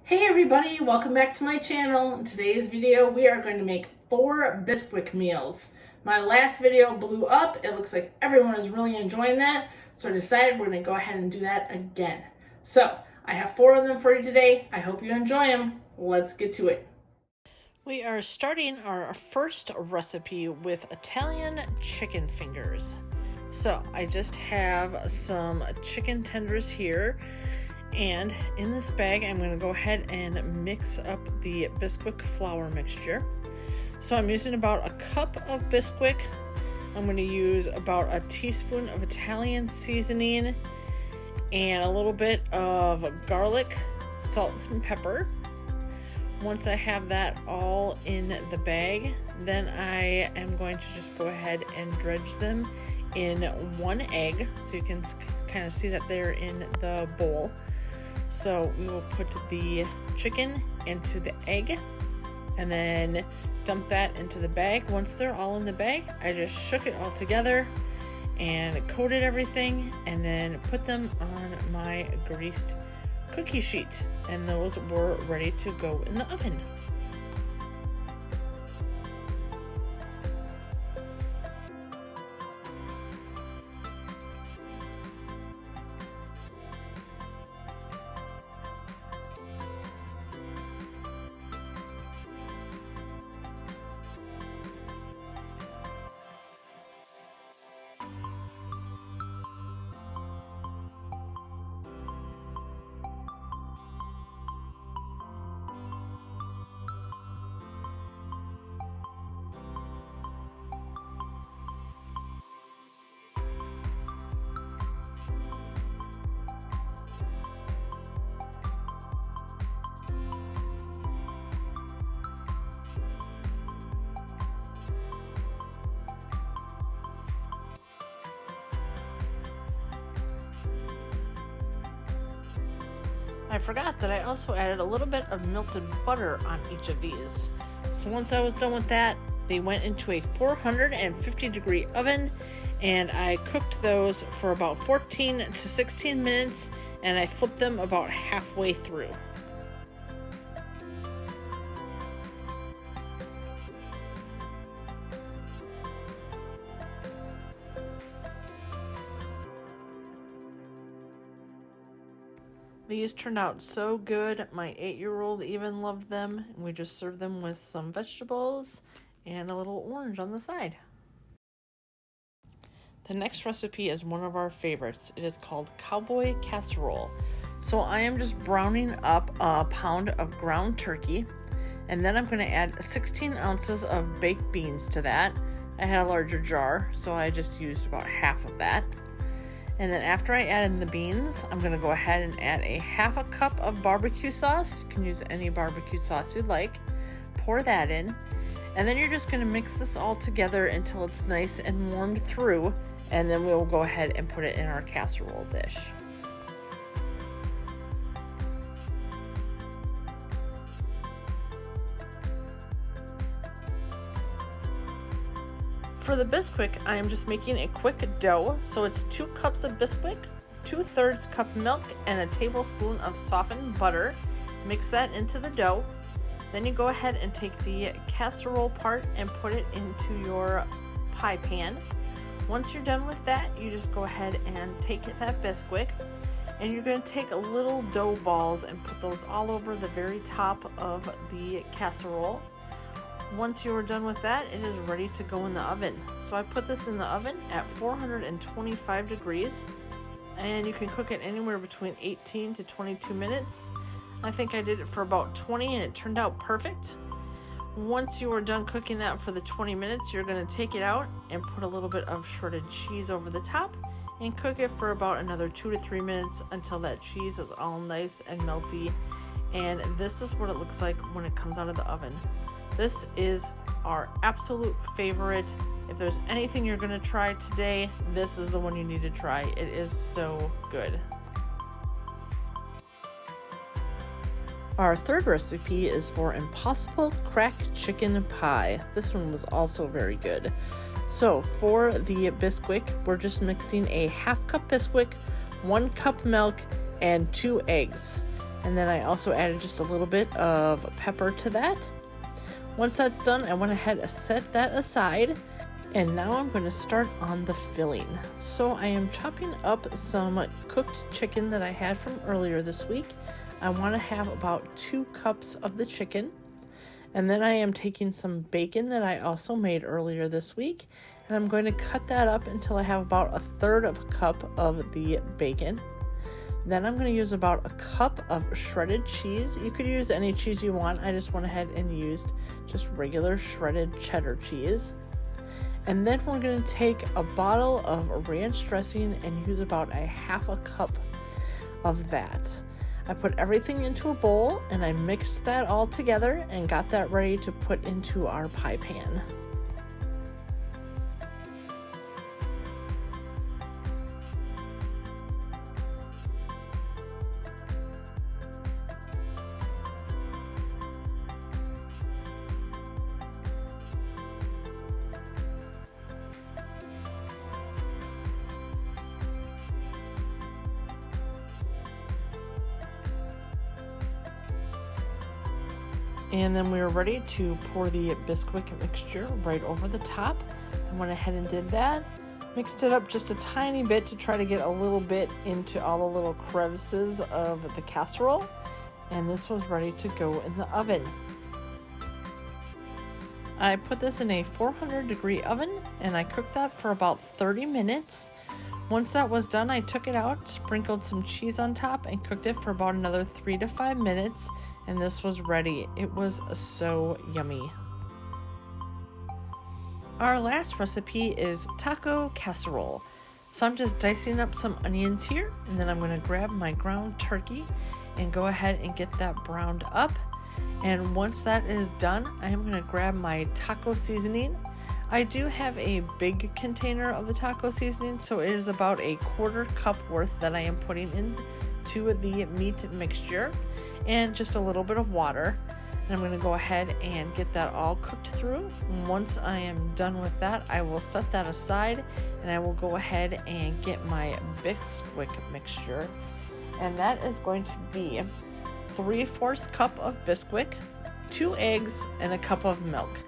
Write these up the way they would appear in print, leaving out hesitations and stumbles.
Hey everybody, welcome back to my channel. In today's video, we are going to make 4 Bisquick meals. My last video blew up. It looks like everyone is really enjoying that, so I decided we're going to go ahead and do that again. So, I have 4 of them for you today. I hope you enjoy them. Let's get to it. We are starting our first recipe with Italian chicken fingers. So, I just have some chicken tenders here. And in this bag, I'm going to go ahead and mix up the Bisquick flour mixture. So I'm using about a cup of Bisquick. I'm going to use about a teaspoon of Italian seasoning and a little bit of garlic, salt, and pepper. Once I have that all in the bag, then I am going to just go ahead and dredge them in 1 egg. So you can kind of see that they're in the bowl. So we will put the chicken into the egg and then dump that into the bag. Once they're all in the bag, I just shook it all together and coated everything and then put them on my greased cookie sheet. And those were ready to go in the oven. I forgot that I also added a little bit of melted butter on each of these. So once I was done with that, they went into a 450-degree oven, and I cooked those for about 14 to 16 minutes, and I flipped them about halfway through. These turned out so good. My 8-year-old even loved them. And we just served them with some vegetables and a little orange on the side. The next recipe is one of our favorites. It is called Cowboy Casserole. So I am just browning up a pound of ground turkey, and then I'm going to add 16 ounces of baked beans to that. I had a larger jar, so I just used about half of that. And then after I add in the beans, I'm going to go ahead and add a half a cup of barbecue sauce. You can use any barbecue sauce you'd like. Pour that in. And then you're just going to mix this all together until it's nice and warmed through. And then we'll go ahead and put it in our casserole dish. For the Bisquick, I am just making a quick dough. So it's 2 cups of Bisquick, 2/3 cup milk, and a tablespoon of softened butter. Mix that into the dough. Then you go ahead and take the casserole part and put it into your pie pan. Once you're done with that, you just go ahead and take that Bisquick, and you're going to take little dough balls and put those all over the very top of the casserole. Once you are done with that, it is ready to go in the oven. So I put this in the oven at 425 degrees, and you can cook it anywhere between 18 to 22 minutes. I think I did it for about 20 and it turned out perfect. Once you are done cooking that for the 20 minutes, you're going to take it out and put a little bit of shredded cheese over the top and cook it for about another 2 to 3 minutes until that cheese is all nice and melty. And this is what it looks like when it comes out of the oven. This is our absolute favorite. If there's anything you're going to try today, this is the one you need to try. It is so good. Our third recipe is for Impossible Crack Chicken Pie. This one was also very good. So for the Bisquick, we're just mixing a half cup Bisquick, 1 cup milk, and 2 eggs. And then I also added just a little bit of pepper to that. Once that's done, I went ahead and set that aside. And now I'm going to start on the filling. So I am chopping up some cooked chicken that I had from earlier this week. I want to have about 2 cups of the chicken. And then I am taking some bacon that I also made earlier this week. And I'm going to cut that up until I have about 1/3 of a cup of the bacon. Then I'm going to use about 1 cup of shredded cheese. You could use any cheese you want. I just went ahead and used just regular shredded cheddar cheese. And then we're going to take a bottle of ranch dressing and use about 1/2 cup of that. I put everything into a bowl and I mixed that all together and got that ready to put into our pie pan. And then we were ready to pour the Bisquick mixture right over the top. I went ahead and did that. Mixed it up just a tiny bit to try to get a little bit into all the little crevices of the casserole. And this was ready to go in the oven. I put this in a 400-degree oven and I cooked that for about 30 minutes. Once that was done, I took it out, sprinkled some cheese on top, and cooked it for about another 3 to 5 minutes, and this was ready. It was so yummy. Our last recipe is taco casserole. So I'm just dicing up some onions here, and then I'm going to grab my ground turkey and go ahead and get that browned up. And once that is done, I am going to grab my taco seasoning. I do have a big container of the taco seasoning, so it is about 1/4 cup worth that I am putting into the meat mixture and just a little bit of water. And I'm going to go ahead and get that all cooked through. And once I am done with that, I will set that aside and I will go ahead and get my Bisquick mixture. And that is going to be 3/4 cup of Bisquick, 2 eggs, and a cup of milk.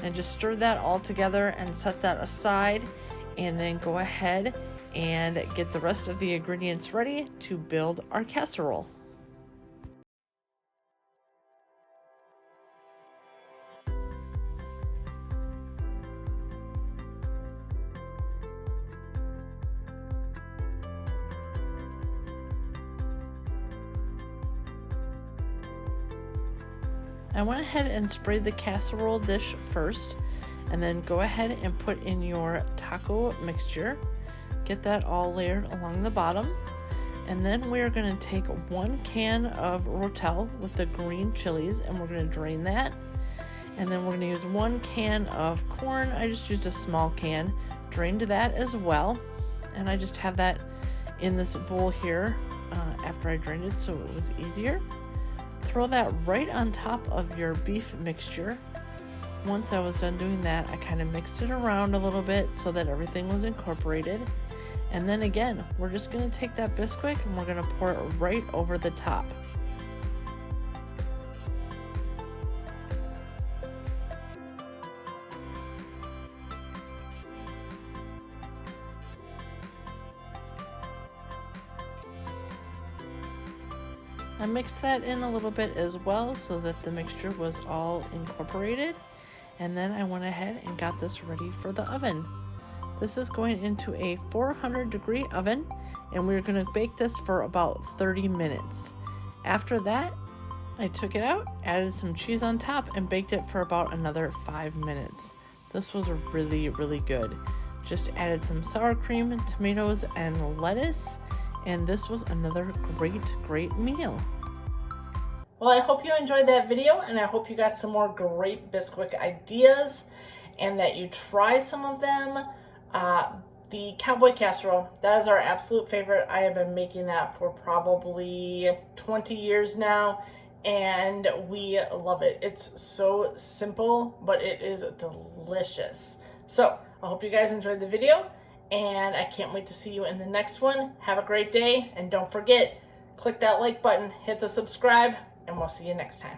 And just stir that all together and set that aside, and then go ahead and get the rest of the ingredients ready to build our casserole. I went ahead and sprayed the casserole dish first, and then go ahead and put in your taco mixture. Get that all layered along the bottom. And then we're going to take 1 can of rotel with the green chilies, and we're going to drain that. And then we're going to use 1 can of corn. I just used a small can, drained that as well. And I just have that in this bowl here after I drained it, so it was easier. Throw that right on top of your beef mixture. Once I was done doing that, I kind of mixed it around a little bit so that everything was incorporated. And then again, we're just going to take that Bisquick and we're going to pour it right over the top. I mixed that in a little bit as well so that the mixture was all incorporated. And then I went ahead and got this ready for the oven. This is going into a 400-degree oven, and we're going to bake this for about 30 minutes. After that, I took it out, added some cheese on top, and baked it for about another 5 minutes. This was really, really good. Just added some sour cream, tomatoes, and lettuce, and this was another great meal. Well, I hope you enjoyed that video, and I hope you got some more great Bisquick ideas and that you try some of them. The Cowboy Casserole, that is our absolute favorite. I have been making that for probably 20 years now, and we love it. It's so simple, but it is delicious. So I hope you guys enjoyed the video, and I can't wait to see you in the next one. Have a great day, and don't forget, click that like button, hit the subscribe, and we'll see you next time.